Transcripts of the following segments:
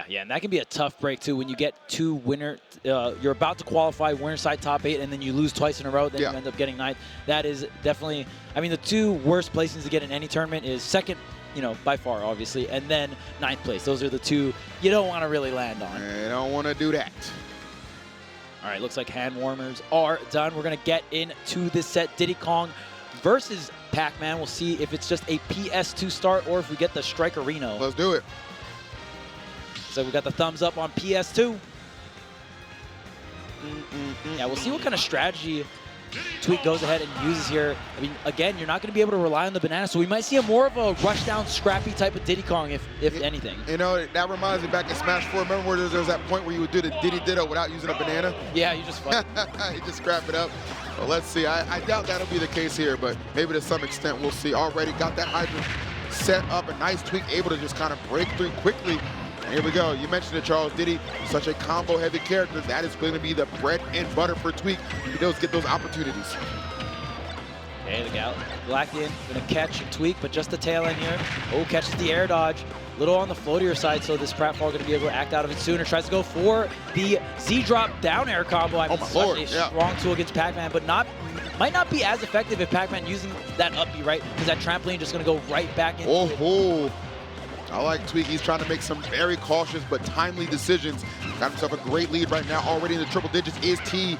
Yeah, and that can be a tough break too when you get two winner. You're about to qualify winner side top 8, and then you lose twice in a row. Then you end up getting 9th. That is definitely. I mean, the two worst places to get in any tournament is second, by far, obviously, and then 9th place. Those are the two you don't want to really land on. You don't want to do that. All right, looks like hand warmers are done. We're gonna get into this set. Diddy Kong versus Pac-Man. We'll see if it's just a PS2 start or if we get the Striker Reno. Let's do it. So we got the thumbs up on PS2. Yeah, we'll see what kind of strategy Tweek goes ahead and uses here. I mean, again, you're not going to be able to rely on the banana, so we might see a more of a rush down, scrappy type of Diddy Kong, if anything. That reminds me back in Smash 4. Remember where there was that point where you would do the Diddy Ditto without using a banana? Yeah, you just fight. You just scrap it up. Well, let's see. I doubt that'll be the case here, but maybe to some extent we'll see. Already got that hydrant set up. A nice Tweek, able to just kind of break through quickly. And here we go. You mentioned it, Charles. Diddy, such a combo-heavy character. That is going to be the bread and butter for Tweek. He does get those opportunities. Okay, the Galactian going to catch Tweek, but just the tail end here. Oh, catches the air dodge. Little on the floatier side, so this pratfall going to be able to act out of it sooner. Tries to go for the Z-drop down air combo. I mean, such a strong tool against Pac-Man, but might not be as effective if Pac-Man using that up B, right? Because that trampoline just going to go right back into it. I like Tweek. He's trying to make some very cautious but timely decisions. Got himself a great lead right now. Already in the triple digits is T.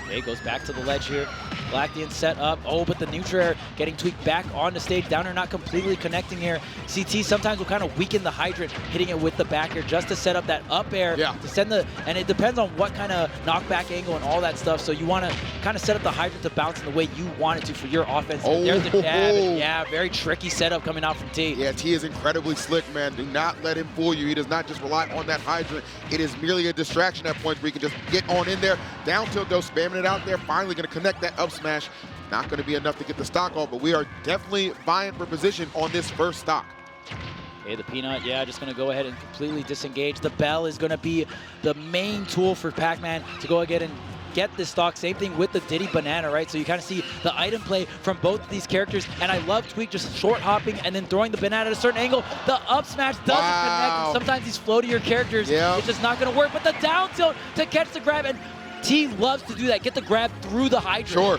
Okay, goes back to the ledge here. Galactian set up. Oh, but the neutral air getting Tweek back on the stage. Downer not completely connecting here. CT sometimes will kind of weaken the hydrant, hitting it with the back air just to set up that up air to send and it depends on what kind of knockback angle and all that stuff. So you want to kind of set up the hydrant to bounce in the way you want it to for your offense. There's the jab. And yeah, very tricky setup coming out from T. Yeah, T is incredibly slick, man. Do not let him fool you. He does not just rely on that hydrant. It is merely a distraction at points where he can just get on in there. Down tilt though, spamming it out there. Finally going to connect that up smash. Not going to be enough to get the stock off, but we are definitely vying for position on this first stock. Okay, the Peanut, just going to go ahead and completely disengage. The Bell is going to be the main tool for Pac-Man to go ahead and get this stock. Same thing with the Diddy Banana, right? So you kind of see the item play from both of these characters, and I love Tweek just short hopping and then throwing the banana at a certain angle. The up smash doesn't connect, and sometimes these floatier characters, it's just not going to work, but the down tilt to catch the grab, and T loves to do that, get the grab through the hydrant. Sure.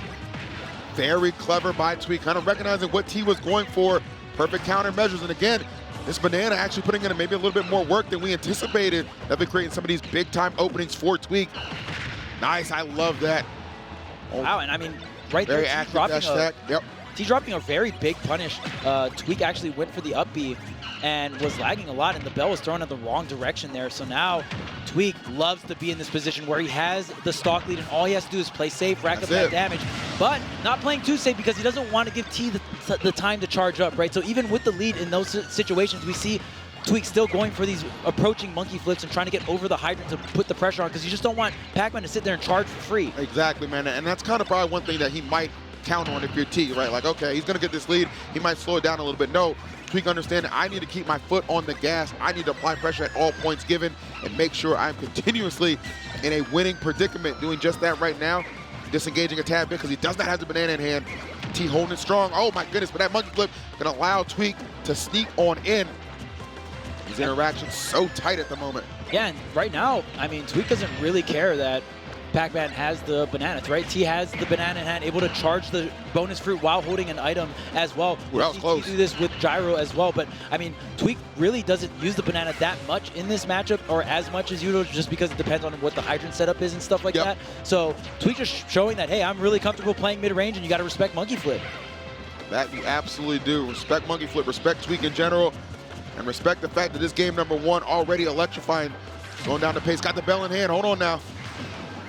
Very clever by Tweek, kind of recognizing what T was going for. Perfect countermeasures, and again, this banana actually putting in maybe a little bit more work than we anticipated. They've been creating some of these big-time openings for Tweek. Nice, I love that. Wow, and I mean, right very there, active dash attack. T dropping a very big punish. Tweek actually went for the up B and was lagging a lot, and the Bell was thrown in the wrong direction there. So now Tweek loves to be in this position where he has the stock lead, and all he has to do is play safe, rack up that damage, but not playing too safe because he doesn't want to give T the time to charge up, right? So even with the lead in those situations, we see Tweek still going for these approaching monkey flips and trying to get over the hydrant to put the pressure on, because you just don't want Pac-Man to sit there and charge for free. Exactly, man, and that's kind of probably one thing that he might count on if you're T, right? Like, okay, he's gonna get this lead, he might slow it down a little bit. No, Tweek understanding, I need to keep my foot on the gas, I need to apply pressure at all points given and make sure I'm continuously in a winning predicament. Doing just that right now, disengaging a tad bit because he does not have the banana in hand. T holding it strong. Oh my goodness, but that monkey flip gonna allow Tweek to sneak on in. His interaction's so tight at the moment. Yeah, and right now, I mean, Tweek doesn't really care that Pac-Man has the bananas, right? T has the banana in hand, able to charge the bonus fruit while holding an item as well. That was close. Do this with Gyro as well, but I mean, Tweek really doesn't use the banana that much in this matchup, or as much as usual, just because it depends on what the hydrant setup is and stuff like that. So Tweek just showing that, hey, I'm really comfortable playing mid-range, and you got to respect monkey flip. That you absolutely do. Respect monkey flip, respect Tweek in general, and respect the fact that this game number one already electrifying. Going down the pace, got the bell in hand. Hold on now.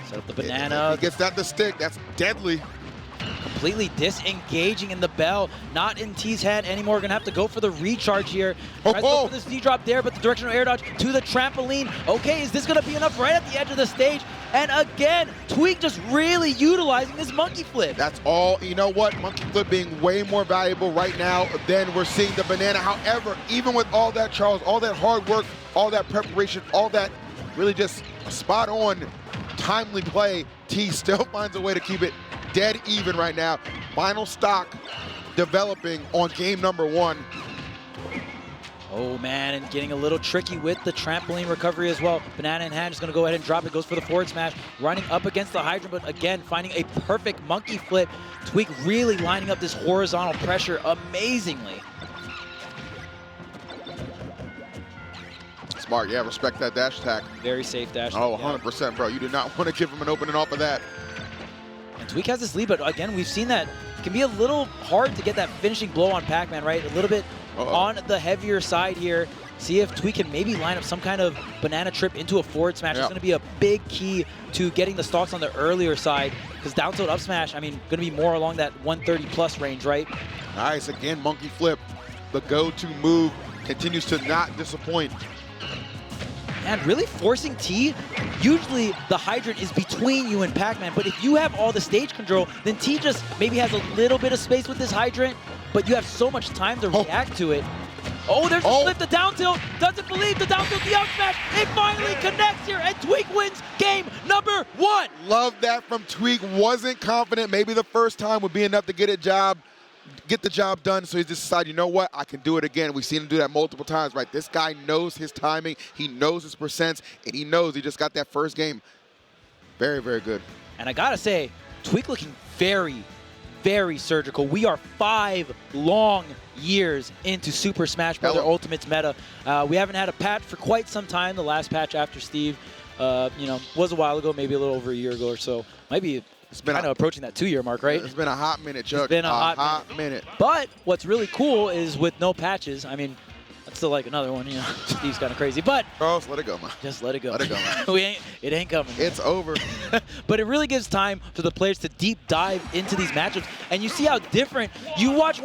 Set up the banana. He gets that to stick. That's deadly. Completely disengaging in the Bell. Not in T's hand anymore. Gonna have to go for the recharge here. Tries to go for this D-drop there, but the directional air dodge to the trampoline. Okay, is this gonna be enough right at the edge of the stage? And again, Tweek just really utilizing this monkey flip. That's all. You know what? Monkey flip being way more valuable right now than we're seeing the banana. However, even with all that, Charles, all that hard work, all that preparation, all that really just spot on timely play, T still finds a way to keep it dead even right now. Final stock developing on game number one. Oh man, and getting a little tricky with the trampoline recovery as well. Banana in hand is going to go ahead and drop it. Goes for the forward smash, running up against the hydrant, but again, finding a perfect monkey flip. Tweek really lining up this horizontal pressure amazingly. Smart, yeah, respect that dash attack. Very safe dash. Oh, 100%, bro. You do not want to give him an opening off of that. And Tweek has this lead, but again, we've seen that it can be a little hard to get that finishing blow on Pac-Man, right? A little bit on the heavier side here. See if Tweek can maybe line up some kind of banana trip into a forward smash. It's going to be a big key to getting the stocks on the earlier side, because down tilt up smash, I mean, going to be more along that 130 plus range, right? Nice, again, monkey flip. The go-to move continues to not disappoint. And really forcing T, usually the hydrant is between you and Pac-Man, but if you have all the stage control, then T just maybe has a little bit of space with this hydrant, but you have so much time to react to it. Oh, there's a flip, the down tilt, doesn't believe the down tilt, the up smash, it finally connects here, and Tweek wins game number 1. Love that from Tweek, wasn't confident, maybe the first time would be enough to get the job done, so he just decided, you know what, I can do it again. We've seen him do that multiple times, right? This guy knows his timing, he knows his percents, and he knows he just got that first game. Very, very good. And I gotta say, Tweek looking very, very surgical. We are 5 long years into Super Smash Bros. Ultimate's meta. We haven't had a patch for quite some time. The last patch after Steve, was a while ago, maybe a little over a year ago or so. Might be It's been kind of approaching that 2-year mark, right? It's been a hot minute, Chuck. It's been a hot minute. But what's really cool is with no patches, I mean, that's still like another one, Steve's kind of crazy. But bro, let it go, man. Just let it go. Let it go, man. It ain't coming. It's over. But it really gives time for the players to deep dive into these matchups, and you see how different. You watch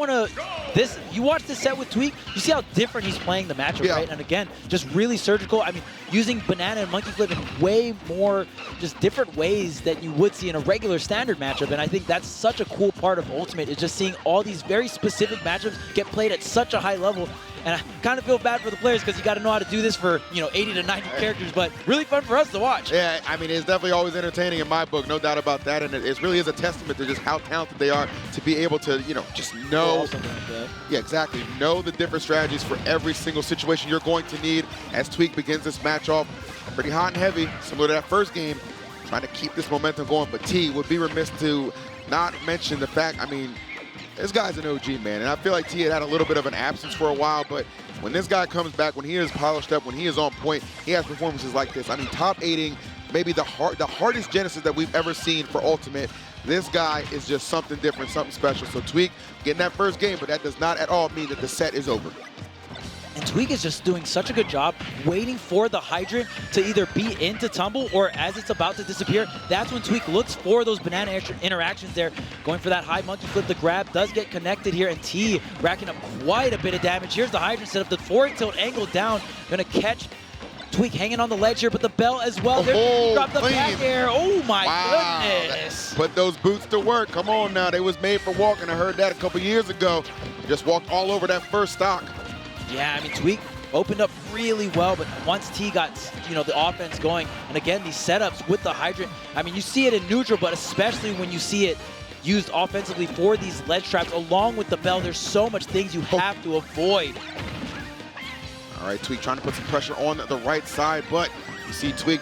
this set with Tweek. You see how different he's playing the matchup, right? And again, just really surgical. I mean, using banana and monkey flip in way more just different ways that you would see in a regular standard matchup. And I think that's such a cool part of Ultimate, is just seeing all these very specific matchups get played at such a high level. And I kind of feel bad for the players, because you got to know how to do this for 80 to 90 characters, but really fun for us to watch. Yeah, I mean, it's definitely always entertaining in my book, no doubt about that. And it really is a testament to just how talented they are to be able to, just know. Something like that. Yeah, exactly. Know the different strategies for every single situation you're going to need as Tweek begins this match off pretty hot and heavy, similar to that first game, trying to keep this momentum going. But T would be remiss to not mention the fact, I mean, this guy's an OG, man, and I feel like T had a little bit of an absence for a while, but when this guy comes back, when he is polished up, when he is on point, he has performances like this. I mean, top 8ing, maybe the hardest Genesis that we've ever seen for Ultimate. This guy is just something different, something special. So Tweek getting that first game, but that does not at all mean that the set is over. And Tweek is just doing such a good job waiting for the hydrant to either be into tumble, or as it's about to disappear, that's when Tweek looks for those banana interactions there, going for that high monkey flip. The grab does get connected here, and T racking up quite a bit of damage. Here's the hydrant set up, the forward tilt angle down, gonna catch Tweek hanging on the ledge here, but the bell as well. Drop the back air. Oh my goodness. Put those boots to work. Come on now, they was made for walking. I heard that a couple years ago. Just walked all over that first stock. Yeah, I mean, Tweek opened up really well, but once T got, the offense going, and again, these setups with the hydrant, I mean, you see it in neutral, but especially when you see it used offensively for these ledge traps along with the bell, there's so much things you have to avoid. All right, Tweek trying to put some pressure on the right side, but you see Tweek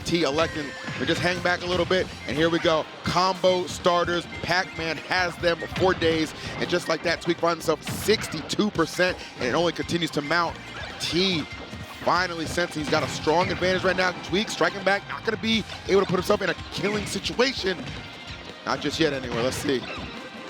T electing to just hang back a little bit, and here we go. Combo starters, Pac-Man has them for 4 days, and just like that, Tweek finds himself 62%, and it only continues to mount. T finally sensing he's got a strong advantage right now. Tweek striking back, not gonna be able to put himself in a killing situation. Not just yet anyway, let's see.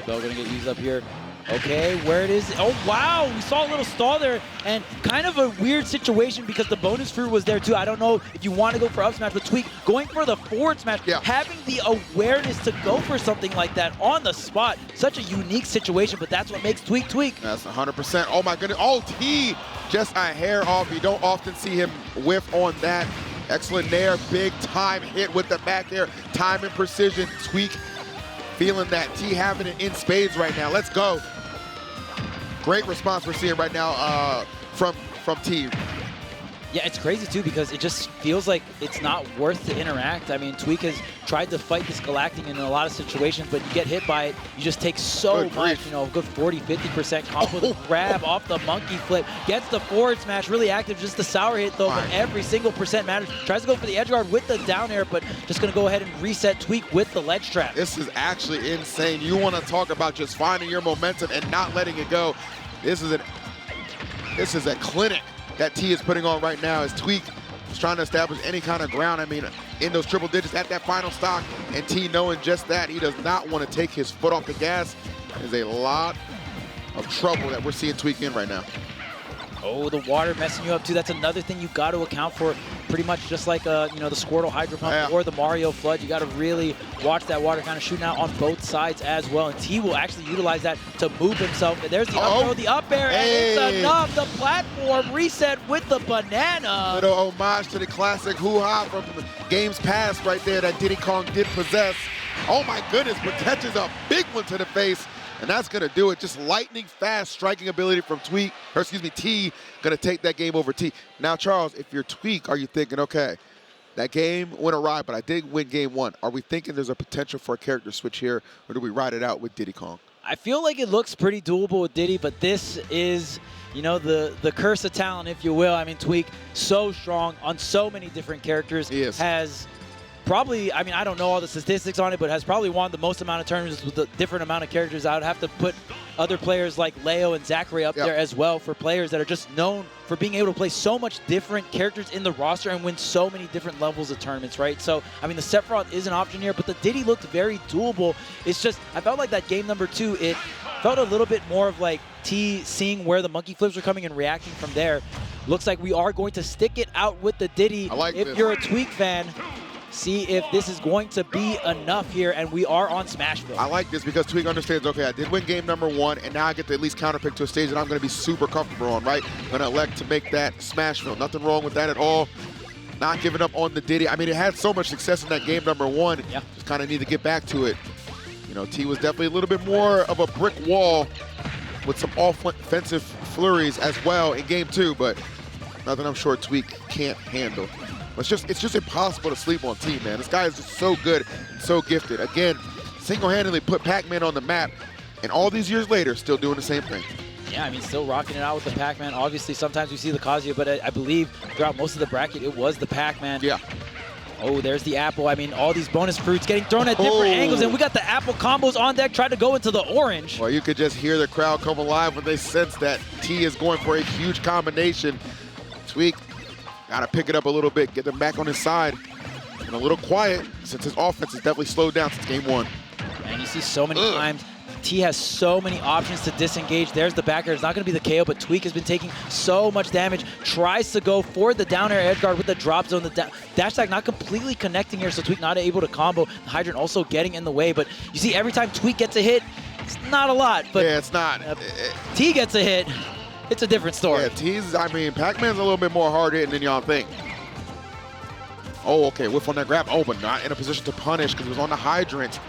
Bell gonna get used up here. Okay, where it is. Oh, wow, we saw a little stall there, and kind of a weird situation because the bonus fruit was there too. I don't know if you want to go for up smash, but Tweek going for the forward smash, having the awareness to go for something like that on the spot. Such a unique situation, but that's what makes Tweek Tweek. That's 100%. Oh my goodness. Oh, T just a hair off. You don't often see him whiff on that. Excellent nair, big time hit with the back air. Time and precision. Tweek feeling that. T having it in spades right now. Let's go. Great response we're seeing right now from T. Yeah, it's crazy too because it just feels like it's not worth to interact. I mean, Tweek has tried to fight this Galactic in a lot of situations, but you get hit by it, you just take so much, you know, a good 40-50% combo. The grab off the monkey flip, gets the forward smash, really active, just the sour hit though, but every single percent matters. Tries to go for the edge guard with the down air, but just gonna go ahead and reset Tweek with the ledge trap. This is actually insane. You wanna talk about just finding your momentum and not letting it go. This is a clinic that T is putting on right now as Tweek is trying to establish any kind of ground. I mean, in those triple digits at that final stock, and T knowing just that, he does not want to take his foot off the gas. There's a lot of trouble that we're seeing Tweek in right now. Oh, the water messing you up too. That's another thing you got to account for. Pretty much just like you know, the Squirtle Hydro Pump or the Mario Flood. You got to really watch that water kind of shooting out on both sides as well. And T will actually utilize that to move himself. And there's the up throw, the up air, and it's enough. The platform reset with the banana. Little homage to the classic hoo-ha from games past right there that Diddy Kong did possess. Oh my goodness, but catches a big one to the face. And that's going to do it. Just lightning fast striking ability from Tweek, or excuse me, T, going to take that game over T. Now, Charles, if you're Tweek, are you thinking, okay, that game went awry, but I did win game one. Are we thinking there's a potential for a character switch here, or do we ride it out with Diddy Kong? I feel like it looks pretty doable with Diddy, but this is, you know, the curse of talent, if you will. I mean, Tweek, so strong on so many different characters. He is. Has probably, I mean, I don't know all the statistics on it, but has probably won the most amount of tournaments with a different amount of characters. I would have to put other players like Leo and Zachary up there as well for players that are just known for being able to play so much different characters in the roster and win so many different levels of tournaments, right? So, I mean, the Sephiroth is an option here, but the Diddy looked very doable. It's just, I felt like that game number 2, it felt a little bit more of like T seeing where the monkey flips were coming and reacting from there. Looks like we are going to stick it out with the Diddy. If you're a Tweek fan, see if this is going to be enough here, and we are on Smashville. I like this because Tweek understands, okay, I did win game number 1, and now I get to at least counterpick to a stage that I'm going to be super comfortable on, right? I'm going to elect to make that Smashville. Nothing wrong with that at all. Not giving up on the Diddy. I mean, it had so much success in that game number 1. Just kind of need to get back to it. You know, T was definitely a little bit more of a brick wall with some offensive flurries as well in game 2, but nothing I'm sure Tweek can't handle. It's just impossible to sleep on T, man. This guy is just so good and so gifted. Again, single-handedly put Pac-Man on the map, and all these years later, still doing the same thing. Yeah, I mean, still rocking it out with the Pac-Man. Obviously, sometimes we see the Kazuya, but I believe throughout most of the bracket, it was the Pac-Man. Yeah. Oh, there's the apple. I mean, all these bonus fruits getting thrown at different angles, and we got the apple combos on deck, trying to go into the orange. Well, you could just hear the crowd come alive when they sense that T is going for a huge combination. Tweek got to pick it up a little bit, get them back on his side. And a little quiet since his offense is definitely slowed down since game 1. Man, you see so many times. T has so many options to disengage. There's the back air. It's not going to be the KO, but Tweek has been taking so much damage. Tries to go for the down air edge guard with the drop zone. The dash attack not completely connecting here, so Tweek not able to combo. The Hydrant also getting in the way, but you see every time Tweek gets a hit, it's not a lot. But yeah, it's not. T gets a hit. It's a different story. Yeah, T's, I mean, Pac-Man's a little bit more hard-hitting than y'all think. Oh, okay, whiff on that grab. Oh, but not in a position to punish because it was on the Hydrant.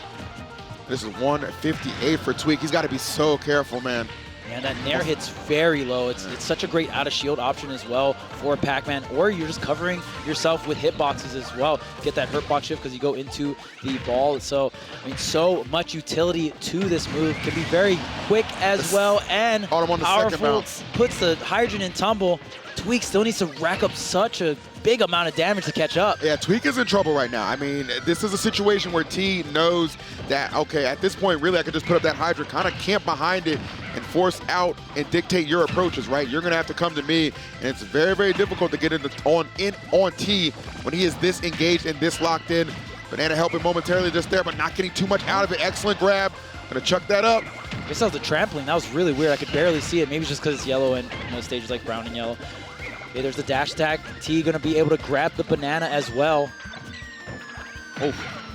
This is 158 for Tweek. He's got to be so careful, man. Yeah, that nair hits very low. It's such a great out-of-shield option as well for Pac-Man, or you're just covering yourself with hitboxes as well. Get that hurtbox shift because you go into the ball. So, I mean, so much utility to this move. Can be very quick as well and powerful. Puts the Hydrant in tumble. Tweek still needs to rack up such a big amount of damage to catch up. Yeah, Tweek is in trouble right now. I mean, this is a situation where T knows that, okay, at this point, really, I could just put up that Hydrant, kind of camp behind it, and force out and dictate your approaches, right? You're going to have to come to me, and it's very, very difficult to get on T when he is this engaged and this locked in. Banana helping momentarily just there, but not getting too much out of it. Excellent grab. Going to chuck that up. This was the trampling. That was really weird. I could barely see it. Maybe just because it's yellow and the stage is like brown and yellow. Okay, there's the dash attack. T going to be able to grab the banana as well.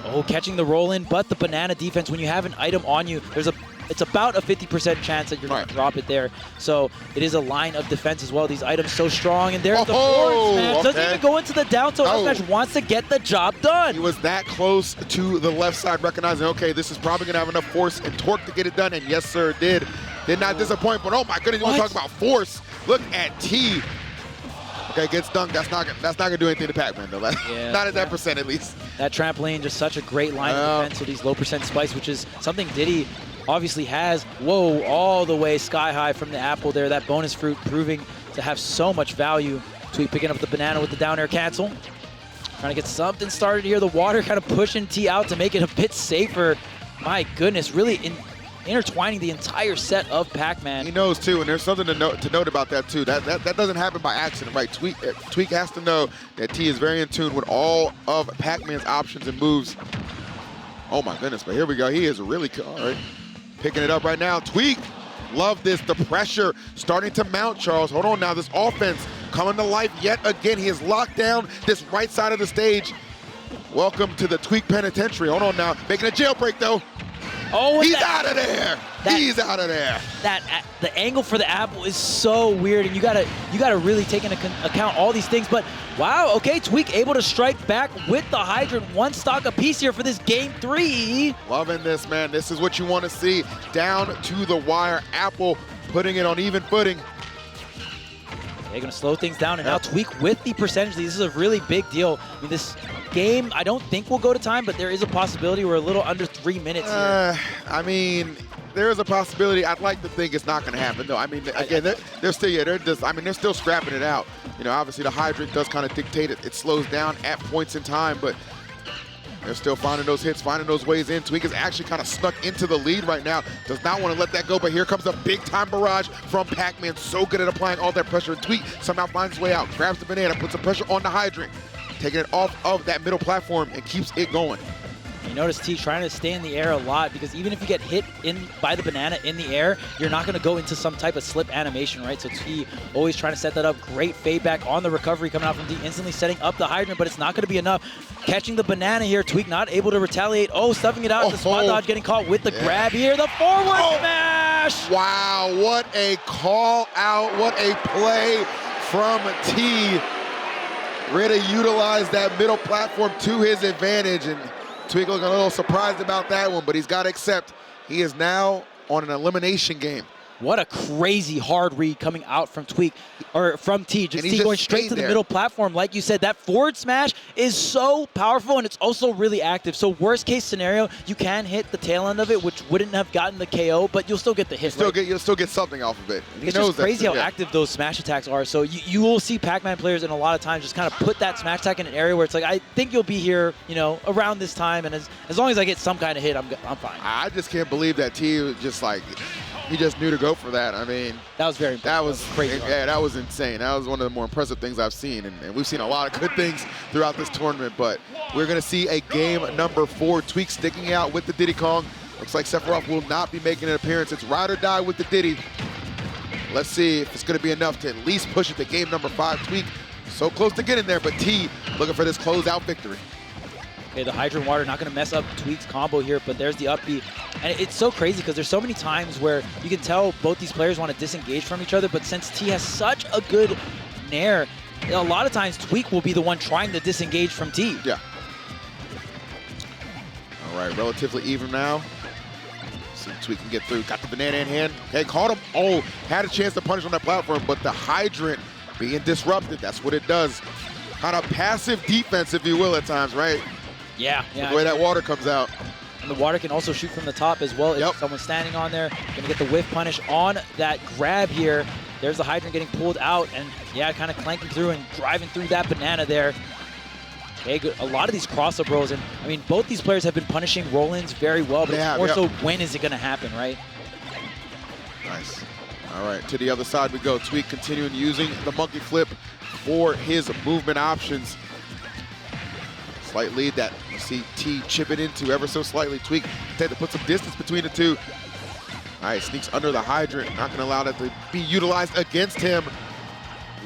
Oh, catching the roll in, but the banana defense, when you have an item on you, it's about a 50% chance that you're going to drop it there. So it is a line of defense as well. These items so strong, and there's the forward smash. Doesn't even go into the down tilt. Smash wants to get the job done. He was that close to the left side, recognizing, okay, this is probably going to have enough force and torque to get it done, and yes, sir, it did. Did not disappoint, but oh my goodness, you want to talk about force. Look at T. Okay, gets dunked. That's not gonna do anything to Pac-Man though. Yeah, not at that percent at least. That trampoline, just such a great line of defense with these low percent spikes, which is something Diddy obviously has. Whoa, all the way sky high from the apple there. That bonus fruit proving to have so much value. Tweek picking up the banana with the down air cancel. Trying to get something started here. The water kind of pushing T out to make it a bit safer. My goodness, really intertwining the entire set of Pac-Man. He knows too, and there's something to note about that too. That doesn't happen by accident, right? Tweek has to know that T is very in tune with all of Pac-Man's options and moves. Oh my goodness, but here we go. He is really, all right, picking it up right now. Tweek, love this. The pressure starting to mount, Charles. Hold on now, this offense coming to life yet again. He has locked down this right side of the stage. Welcome to the Tweek Penitentiary. Hold on now, making a jailbreak though. Oh, he's out of there. He's out of there. The angle for the apple is so weird, and you gotta really take into account all these things. But wow, okay, Tweek able to strike back with the hydrant. One stock apiece here for this game 3. Loving this, man. This is what you want to see. Down to the wire. Apple putting it on even footing. They're gonna slow things down, and now Tweek with the percentage. This is a really big deal. I mean, this game, I don't think will go to time, but there is a possibility we're a little under 3 minutes here. I mean, there is a possibility. I'd like to think it's not going to happen, though. I mean, again, they're still scrapping it out. You know, obviously the hydrant does kind of dictate it. It slows down at points in time, but they're still finding those hits, finding those ways in. Tweek is actually kind of stuck into the lead right now. Does not want to let that go, but here comes a big-time barrage from Pac-Man. So good at applying all that pressure. And Tweek somehow finds his way out, grabs the banana, puts some pressure on the hydrant, taking it off of that middle platform and keeps it going. You notice T trying to stay in the air a lot, because even if you get hit by the banana in the air, you're not going to go into some type of slip animation, right? So T always trying to set that up. Great fade back on the recovery coming out from D, instantly setting up the hydrant, but it's not going to be enough. Catching the banana here, Tweek not able to retaliate. Oh, stuffing it out. The spot dodge getting caught with the grab here. The forward smash! Wow, what a call out. What a play from T. Ready to utilize that middle platform to his advantage, and Tweek looking a little surprised about that one, but he's got to accept he is now on an elimination game. What a crazy hard read coming out from Tweek, or from T. Just T going straight to the middle platform. Like you said, that forward smash is so powerful, and it's also really active. So worst case scenario, you can hit the tail end of it, which wouldn't have gotten the KO, but you'll still get the hit. You'll still get something off of it. It's just crazy how active those smash attacks are. So you will see Pac-Man players in a lot of times just kind of put that smash attack in an area where it's like, I think you'll be here, you know, around this time, and as long as I get some kind of hit, I'm fine. I just can't believe that T was just like, he just knew to go for that. I mean, that was very impressive. That was crazy. Yeah, that was insane. That was one of the more impressive things I've seen, and we've seen a lot of good things throughout this tournament, but we're going to see a game number 4. Tweek sticking out with the Diddy Kong. Looks like Sephiroth will not be making an appearance. It's ride or die with the Diddy. Let's see if it's going to be enough to at least push it to game number 5. Tweek so close to getting there, but T looking for this closeout victory. Okay, the hydrant water not going to mess up Tweek's combo here, but there's the up B. And it's so crazy because there's so many times where you can tell both these players want to disengage from each other, but since T has such a good nair, a lot of times Tweek will be the one trying to disengage from T. Yeah. All right, relatively even now. See if Tweek can get through. Got the banana in hand. Okay, caught him. Oh, had a chance to punish on that platform, but the hydrant being disrupted, that's what it does. Kind of passive defense, if you will, at times, right? Yeah. The way that water comes out. And the water can also shoot from the top as well. If someone's standing on there, gonna get the whiff punish on that grab here. There's the hydrant getting pulled out, and yeah, kind of clanking through and driving through that banana there. Okay, good. A lot of these cross-up rolls, and I mean, both these players have been punishing roll-ins very well, but it's more so when is it gonna happen, right? Nice. All right, to the other side we go. Tweek continuing using the monkey flip for his movement options. Slight lead that you see T chip it into ever so slightly. Tweek had to put some distance between the two. All right, sneaks under the hydrant. Not gonna allow that to be utilized against him.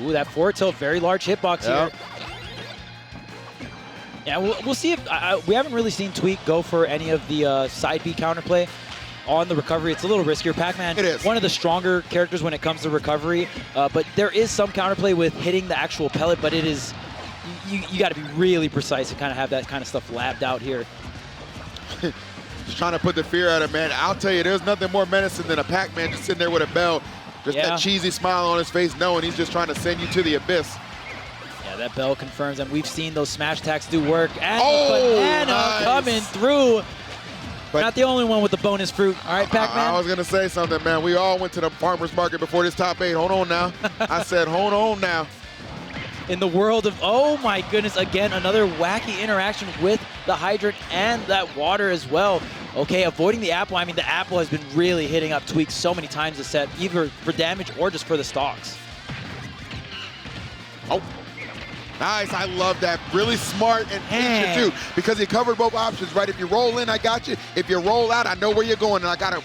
Ooh, that forward tilt, very large hitbox here. Yeah, we'll see if, we haven't really seen Tweek go for any of the side B counterplay on the recovery. It's a little riskier. Pac-Man, one of the stronger characters when it comes to recovery, but there is some counterplay with hitting the actual pellet, but it is, you got to be really precise and kind of have that kind of stuff labbed out here. Just trying to put the fear out of him, man. I'll tell you, there's nothing more menacing than a Pac-Man just sitting there with a bell, just that cheesy smile on his face, knowing he's just trying to send you to the abyss. Yeah, that bell confirms, and we've seen those smash attacks do work. And Oh, the banana nice. coming through. But not the only one with the bonus fruit. All right, Pac-Man. I was going to say something, man. We all went to the farmer's market before this top 8. Hold on now. I said, hold on now. In the world of, oh my goodness, again, another wacky interaction with the hydrant and that water as well. Okay, avoiding the apple. I mean, the apple has been really hitting up Tweek so many times this set, either for damage or just for the stocks. Oh, nice. I love that. Really smart and patient, too, because he covered both options, right? If you roll in, I got you. If you roll out, I know where you're going, and I got a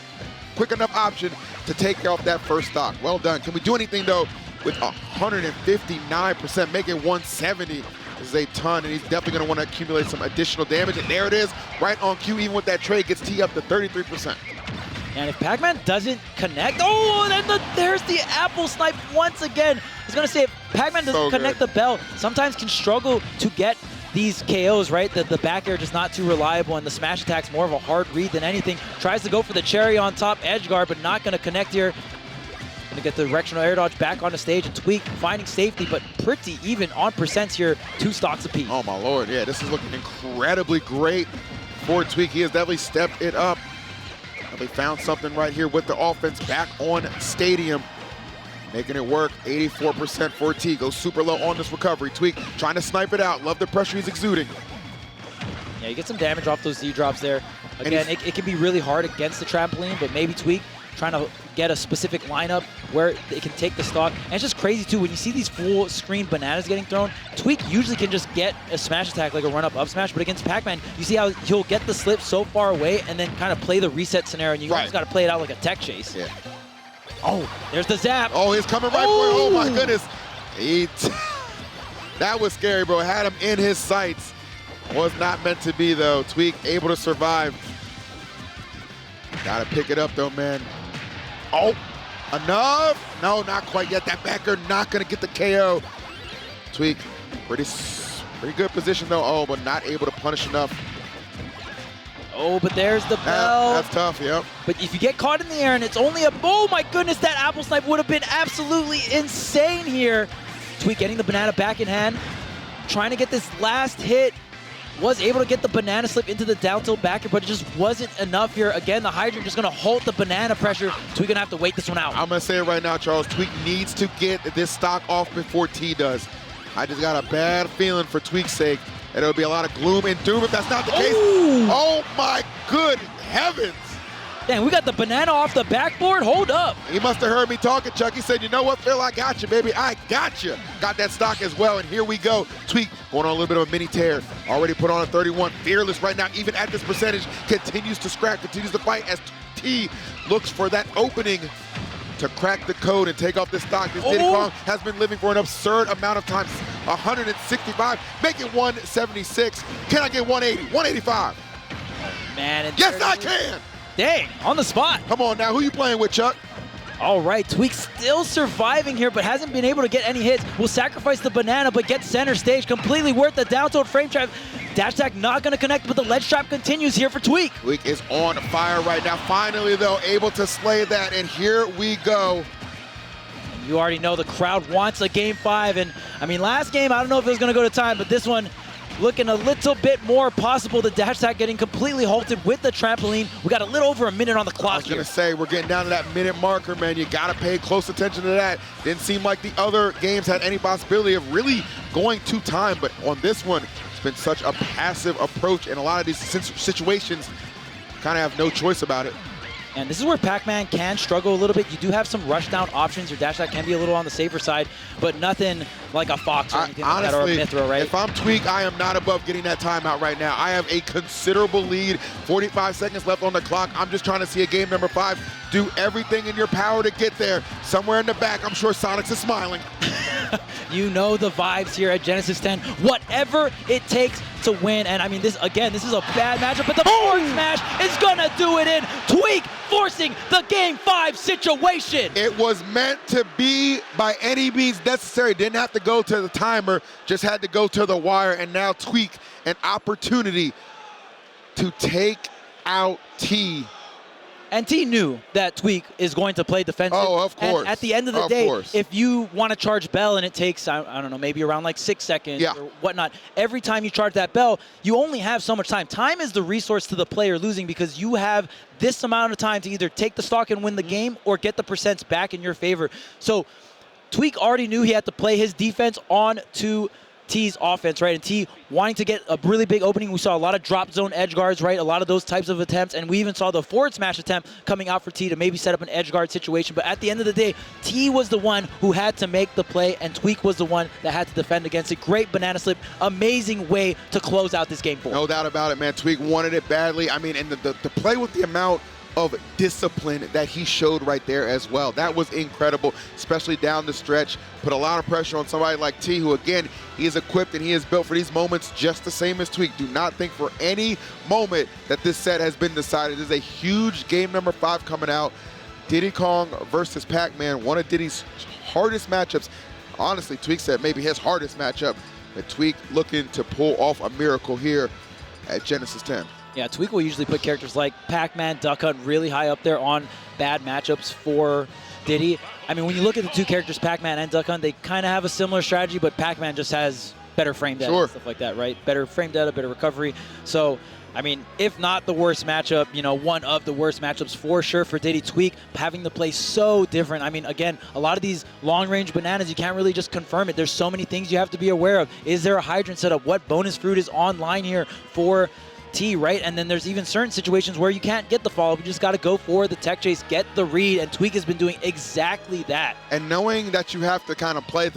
quick enough option to take off that first stock. Well done. Can we do anything, though, with 159%, make it 170? This is a ton, and he's definitely going to want to accumulate some additional damage. And there it is, right on cue, even with that trade, gets T up to 33%. And if Pac-Man doesn't connect, oh, and then there's the apple snipe once again. I was going to say, if Pac-Man doesn't connect the bell, sometimes can struggle to get these KOs, right? The back air just not too reliable, and the smash attack's more of a hard read than anything. Tries to go for the cherry on top edge guard, but not going to connect here. Going to get the directional air dodge back on the stage, and Tweek finding safety, but pretty even on percents here, 2 stocks apiece. Oh, my Lord. Yeah, this is looking incredibly great for Tweek. He has definitely stepped it up. They found something right here with the offense back on Stadium. Making it work, 84% for T. Goes super low on this recovery. Tweek trying to snipe it out. Love the pressure he's exuding. Yeah, you get some damage off those Z-drops there. Again, it can be really hard against the trampoline, but maybe Tweek trying to get a specific lineup where it can take the stock. And it's just crazy, too, when you see these full screen bananas getting thrown, Tweek usually can just get a smash attack like a run-up up smash, but against Pac-Man, you see how he'll get the slip so far away and then kind of play the reset scenario, and you just got to play it out like a tech chase. Yeah. Oh, there's the zap. Oh, he's coming right for it. Oh, my goodness. That was scary, bro. Had him in his sights. Was not meant to be, though. Tweek able to survive. Got to pick it up, though, man. Oh, enough? No, not quite yet. That backer not going to get the KO. Tweek, pretty good position, though. Oh, but not able to punish enough. Oh, but there's the bell. That's tough, yep. But if you get caught in the air and it's only a, oh my goodness, that apple snipe would have been absolutely insane here. Tweek getting the banana back in hand, trying to get this last hit. Was able to get the banana slip into the down tilt backer, but it just wasn't enough here. Again, the hydrant just gonna halt the banana pressure. Tweek gonna have to wait this one out. I'm gonna say it right now, Charles. Tweek needs to get this stock off before T does. I just got a bad feeling for Tweek's sake that it'll be a lot of gloom and doom if that's not the case. Oh my good heavens. Dang, we got the banana off the backboard. Hold up. He must have heard me talking, Chuck. He said, you know what, Phil, I got you, baby. I got you. Got that stock as well, and here we go. Tweek going on a little bit of a mini tear. Already put on a 31. Fearless right now, even at this percentage. Continues to scrap, continues to fight as T looks for that opening to crack the code and take off this stock. This Diddy Kong has been living for an absurd amount of times. 165, make it 176. Can I get 180, 185? Man, and yes, I can. Dang, on the spot. Come on now, who you playing with, Chuck? All right, Tweek still surviving here, but hasn't been able to get any hits. Will sacrifice the banana, but gets center stage. Completely worth the down tilt frame trap. Dash attack not going to connect, but the ledge trap continues here for Tweek. Tweek is on fire right now. Finally, though, able to slay that, and here we go. You already know the crowd wants a Game 5, and I mean, last game, I don't know if it was going to go to time, but this one, looking a little bit more possible. The dash attack getting completely halted with the trampoline. We got a little over a minute on the clock here. I was going to say, we're getting down to that minute marker, man. You got to pay close attention to that. Didn't seem like the other games had any possibility of really going to time, but on this one, it's been such a passive approach, and a lot of these situations kind of have no choice about it. And this is where Pac-Man can struggle a little bit. You do have some rush down options. Your dash attack can be a little on the safer side, but nothing like a Fox or anything like that, or a Mithra, right? If I'm Tweek, I am not above getting that timeout right now. I have a considerable lead. 45 seconds left on the clock. I'm just trying to see a game number 5. Do everything in your power to get there. Somewhere in the back, I'm sure Sonics is smiling. You know the vibes here at Genesis 10. Whatever it takes to win. And I mean, this is a bad matchup, but the forward smash is gonna do it in. Tweek forcing the Game 5 situation. It was meant to be by any means necessary. Didn't have to go to the timer, just had to go to the wire. And now Tweek, an opportunity to take out T And T knew that Tweek is going to play defensive. Oh, of course. And at the end of the day, if you want to charge Bell and it takes, I don't know, maybe around like 6 seconds or whatnot, every time you charge that Bell, you only have so much time. Time is the resource to the player losing because you have this amount of time to either take the stock and win the game or get the percents back in your favor. So Tweek already knew he had to play his defense on to T's offense, right? And T wanting to get a really big opening. We saw a lot of drop zone edge guards, right? A lot of those types of attempts. And we even saw the forward smash attempt coming out for T to maybe set up an edge guard situation. But at the end of the day, T was the one who had to make the play, and Tweek was the one that had to defend against it. Great banana slip. Amazing way to close out this game 4. No doubt about it, man. Tweek wanted it badly. I mean, and the play with the amount of discipline that he showed right there as well. That was incredible, especially down the stretch. Put a lot of pressure on somebody like T, who, again, he is equipped and he is built for these moments just the same as Tweek. Do not think for any moment that this set has been decided. This is a huge game number 5 coming out. Diddy Kong versus Pac-Man, one of Diddy's hardest matchups. Honestly, Tweek said maybe his hardest matchup, but Tweek looking to pull off a miracle here at Genesis 10. Yeah, Tweek will usually put characters like Pac-Man, Duck Hunt really high up there on bad matchups for Diddy. I mean, when you look at the two characters, Pac-Man and Duck Hunt, they kind of have a similar strategy, but Pac-Man just has better frame data and stuff like that, right? Better frame data, better recovery. So, I mean, if not the worst matchup, you know, one of the worst matchups for sure for Diddy. Tweek having the play so different. I mean, again, a lot of these long-range bananas, you can't really just confirm it. There's so many things you have to be aware of. Is there a hydrant setup? What bonus fruit is online here for T, right? And then there's even certain situations where you can't get the follow-up. You just got to go for the tech chase, get the read, and Tweek has been doing exactly that. And knowing that you have to kind of play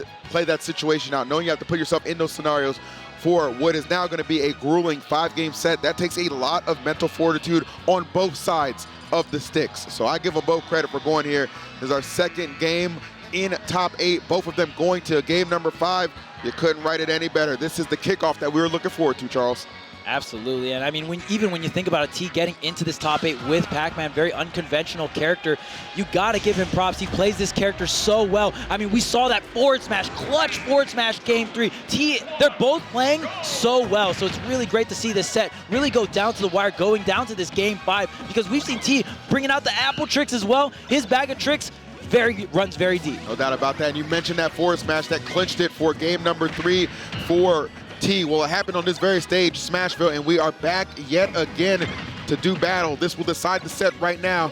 that situation out, knowing you have to put yourself in those scenarios for what is now going to be a grueling 5-game set, that takes a lot of mental fortitude on both sides of the sticks. So I give them both credit for going here. This is our second game in top 8, both of them going to game number 5. You couldn't write it any better. This is the kickoff that we were looking forward to, Charles. Absolutely, and I mean, even when you think about a T getting into this top 8 with Pac-Man, very unconventional character, you got to give him props. He plays this character so well. I mean, we saw that forward smash, clutch forward smash game 3. T, they're both playing so well, so it's really great to see this set really go down to the wire, going down to this game 5, because we've seen T bringing out the apple tricks as well. His bag of tricks runs very deep. No doubt about that, and you mentioned that forward smash that clinched it for game number 3 for T. Well, it happened on this very stage, Smashville, and we are back yet again to do battle. This will decide the set right now.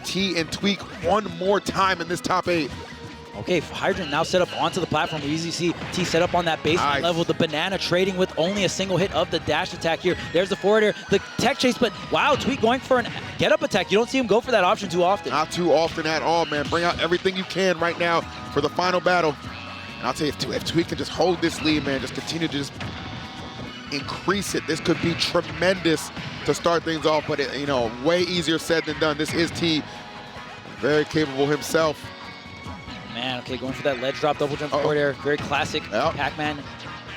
T and Tweek one more time in this top 8. Okay, Hydrant now set up onto the platform. We usually see T set up on that baseline level. The banana trading with only a single hit of the dash attack here. There's the forward air, the tech chase, but wow, Tweek going for an get-up attack. You don't see him go for that option too often. Not too often at all, man. Bring out everything you can right now for the final battle. And I'll tell you, if Tweek can just hold this lead, man, just continue to just increase it, this could be tremendous to start things off, but you know, way easier said than done. This is T, very capable himself. Man, okay, going for that ledge drop, double jump forward air, very classic Pac-Man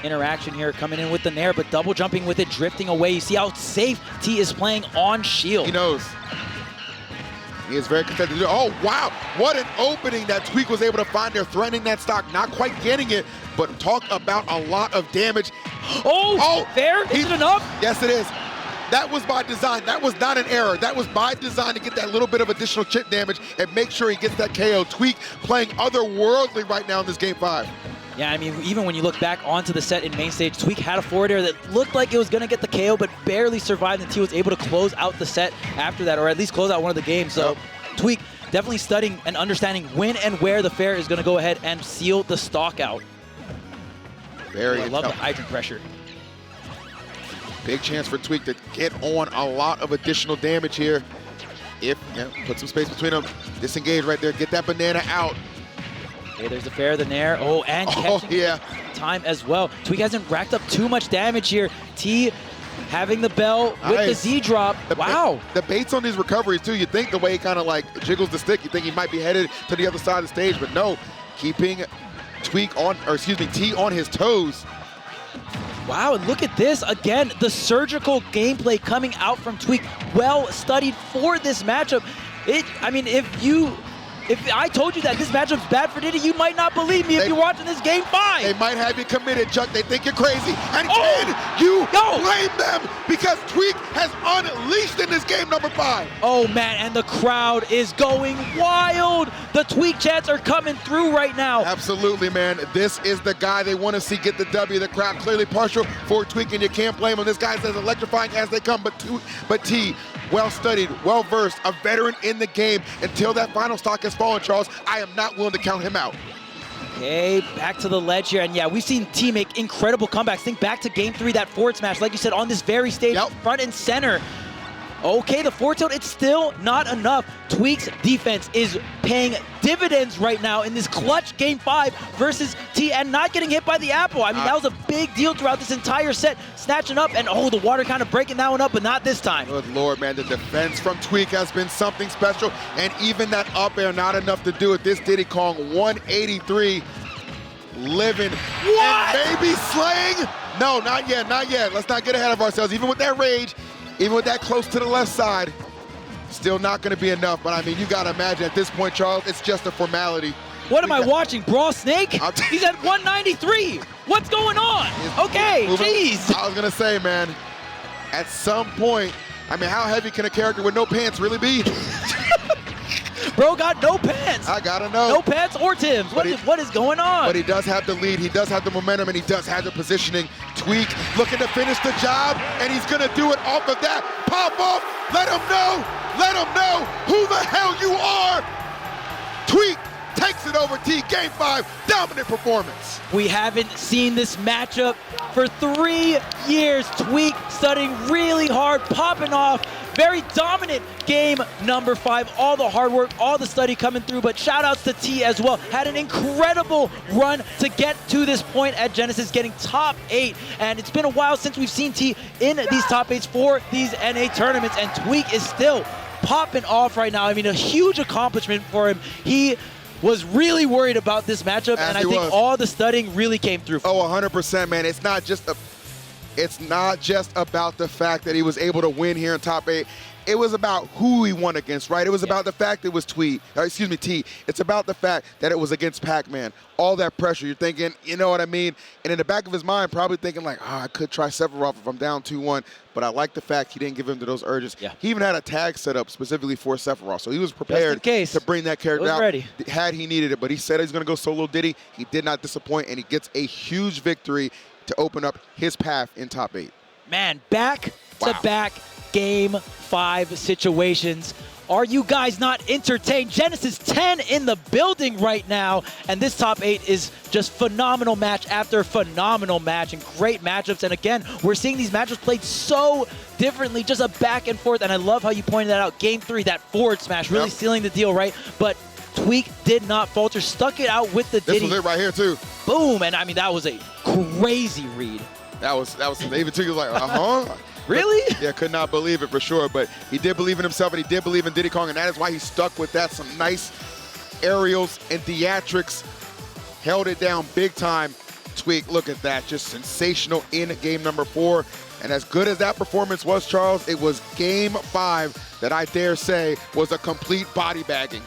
interaction here, coming in with the nair, but double jumping with it, drifting away. You see how safe T is playing on shield. He knows. He is very content to do. Oh, wow. What an opening that Tweek was able to find there, threatening that stock. Not quite getting it, but talk about a lot of damage. Oh, fair? Is it enough? Yes, it is. That was by design. That was not an error. That was by design to get that little bit of additional chip damage and make sure he gets that KO. Tweek playing otherworldly right now in this game 5. Yeah, I mean, even when you look back onto the set in main stage, Tweek had a forward air that looked like it was going to get the KO, but barely survived, and T was able to close out the set after that, or at least close out one of the games. So Tweek definitely studying and understanding when and where the fair is going to go ahead and seal the stock out. I love the hydrant pressure. Big chance for Tweek to get on a lot of additional damage here. Put some space between them. Disengage right there. Get that banana out. Okay, there's the fair, the nair. Oh, and catching time as well. Tweek hasn't racked up too much damage here. T having the bell with the Z drop. Wow. The baits on these recoveries too. You think the way he kind of like jiggles the stick, you think he might be headed to the other side of the stage, but no, keeping Tweek on, or excuse me, T on his toes. Wow, and look at this. Again, the surgical gameplay coming out from Tweek. Well studied for this matchup. I mean, if you If I told you that this matchup's bad for Diddy, you might not believe me if you're watching this game 5. They might have you committed, Chuck. They think you're crazy. And can you blame them? Because Tweek has unleashed in this game number 5. Oh, man, and the crowd is going wild. The Tweek chants are coming through right now. Absolutely, man. This is the guy they want to see get the W. The crowd clearly partial for Tweek, and you can't blame him. This guy's as electrifying as they come, but T, well-studied, well-versed, a veteran in the game. Until that final stock has fallen, Charles, I am not willing to count him out. Okay, back to the ledge here, and yeah, we've seen T make incredible comebacks. Think back to Game 3, that forward smash, like you said, on this very stage, front and center. Okay, the forward tilt, it's still not enough. Tweek's defense is paying dividends right now in this clutch Game 5 versus T, and not getting hit by the apple. I mean, that was a big deal throughout this entire set. Snatching up, and the water kind of breaking that one up, but not this time. Good Lord, man, the defense from Tweek has been something special, and even that up air, not enough to do it. This Diddy Kong 183 living. What? And maybe slaying? No, not yet, not yet. Let's not get ahead of ourselves. Even with that rage, even with that close to the left side, still not going to be enough. But I mean, you got to imagine at this point, Charles, it's just a formality. What am I watching, Brawl Snake? He's at 193. What's going on? Okay, jeez. I was going to say, man, at some point, I mean, how heavy can a character with no pants really be? Bro got no pants. I gotta know. No pants or Timbs. What is going on? But he does have the lead. He does have the momentum, and he does have the positioning. Tweek looking to finish the job, and he's gonna do it off of that. Pop off. Let him know. Let him know who the hell you are. Tweek takes it over T. Game 5. Dominant performance. We haven't seen this matchup for 3 years. Tweek studying really hard, popping off. Very dominant game number 5. All the hard work, all the study coming through, but shout outs to T as well. Had an incredible run to get to this point at Genesis, getting top 8. And it's been a while since we've seen T in these top 8s for these NA tournaments, and Tweek is still popping off right now. I mean, a huge accomplishment for him. He was really worried about this matchup, and I think all the studying really came through. Oh, 100%, man. It's not just about the fact that he was able to win here in top 8. It was about who he won against, right? It was about the fact it was T. It's about the fact that it was against Pac-Man. All that pressure, you're thinking, you know what I mean? And in the back of his mind, probably thinking like, I could try Sephiroth if I'm down 2-1. But I like the fact he didn't give him to those urges. Yeah. He even had a tag set up specifically for Sephiroth. So he was prepared to bring that character out had he needed it. But he said he's going to go solo Diddy. He did not disappoint, and he gets a huge victory to open up his path in top 8. Man, back-to-back Game 5 situations. Are you guys not entertained? Genesis 10 in the building right now, and this top 8 is just phenomenal match after phenomenal match and great matchups. And again, we're seeing these matchups played so differently, just a back and forth. And I love how you pointed that out. Game 3, that forward smash, really sealing the deal, right? But Tweek did not falter, stuck it out with the Diddy. This was it right here too. Boom, and I mean, that was a crazy read. That was even too, like, Really? Yeah, could not believe it for sure, but he did believe in himself, and he did believe in Diddy Kong, and that is why he stuck with that. Some nice aerials and theatrics, held it down big time. Tweek, look at that, just sensational in game number 4. And as good as that performance was, Charles, it was game 5 that I dare say was a complete body bagging.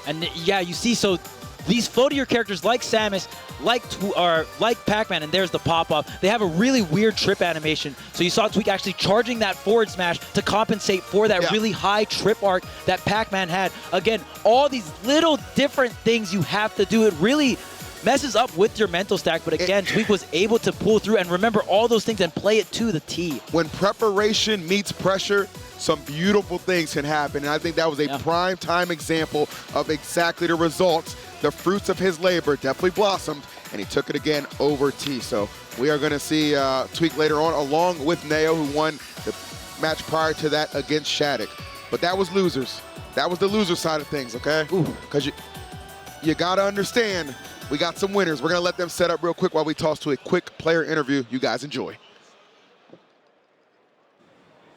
And yeah, you see, so these floatier characters like Samus, like Pac-Man, and there's the pop-up, they have a really weird trip animation. So you saw Tweek actually charging that forward smash to compensate for that really high trip arc that Pac-Man had. Again, all these little different things you have to do. It really messes up with your mental stack, but again, Tweek was able to pull through and remember all those things and play it to the T. When preparation meets pressure, some beautiful things can happen, and I think that was a prime time example of exactly the results. The fruits of his labor definitely blossomed, and he took it again over T. So we are going to see Tweek later on, along with Neo, who won the match prior to that against Shattuck. But that was losers. That was the loser side of things, okay? Because you got to understand, we got some winners. We're going to let them set up real quick while we toss to a quick player interview. You guys enjoy.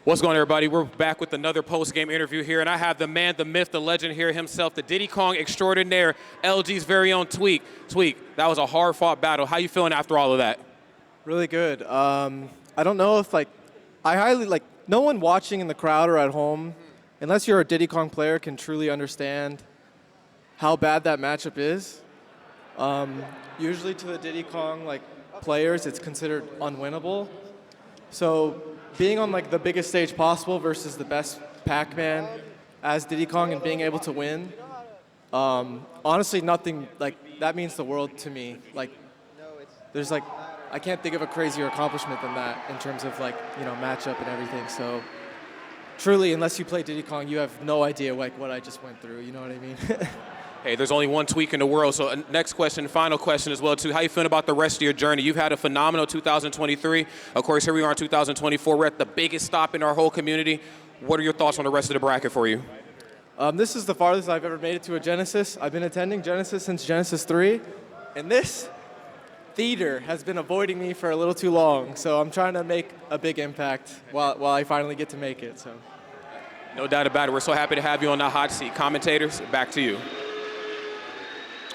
What's going on, everybody? We're back with another post-game interview here, and I have the man, the myth, the legend here himself, the Diddy Kong extraordinaire, LG's very own Tweek. Tweek, that was a hard-fought battle. How you feeling after all of that? Really good. I don't know if, no one watching in the crowd or at home, unless you're a Diddy Kong player, can truly understand how bad that matchup is. Usually to the Diddy Kong like players, it's considered unwinnable. So being on like the biggest stage possible versus the best Pac-Man as Diddy Kong and being able to win, honestly, nothing like that means the world to me. Like, there's like, I can't think of a crazier accomplishment than that in terms of like, you know, matchup and everything. So truly, unless you play Diddy Kong, you have no idea like what I just went through. You know what I mean? Hey, there's only one Tweek in the world. So next question, final question as well, too. How you feeling about the rest of your journey? You've had a phenomenal 2023. Of course, here we are in 2024. We're at the biggest stop in our whole community. What are your thoughts on the rest of the bracket for you? This is the farthest I've ever made it to a Genesis. I've been attending Genesis since Genesis 3, and this theater has been avoiding me for a little too long. So I'm trying to make a big impact while I finally get to make it. So. No doubt about it. We're so happy to have you on the hot seat. Commentators, back to you.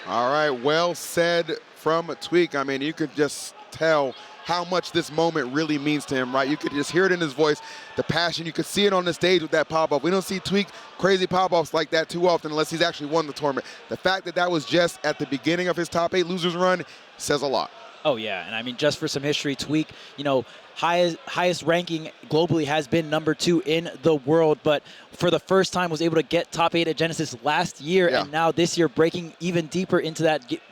All right, well said from Tweek. I mean, you could just tell how much this moment really means to him, right? You could just hear it in his voice, the passion. You could see it on the stage with that pop-off. We don't see Tweek crazy pop-offs like that too often unless he's actually won the tournament. The fact that that was just at the beginning of his top 8 losers run says a lot. Oh, yeah, and I mean, just for some history, Tweek, you know, highest ranking globally has been #2 in the world, but for the first time was able to get top 8 at Genesis last year, and now this year breaking even deeper into that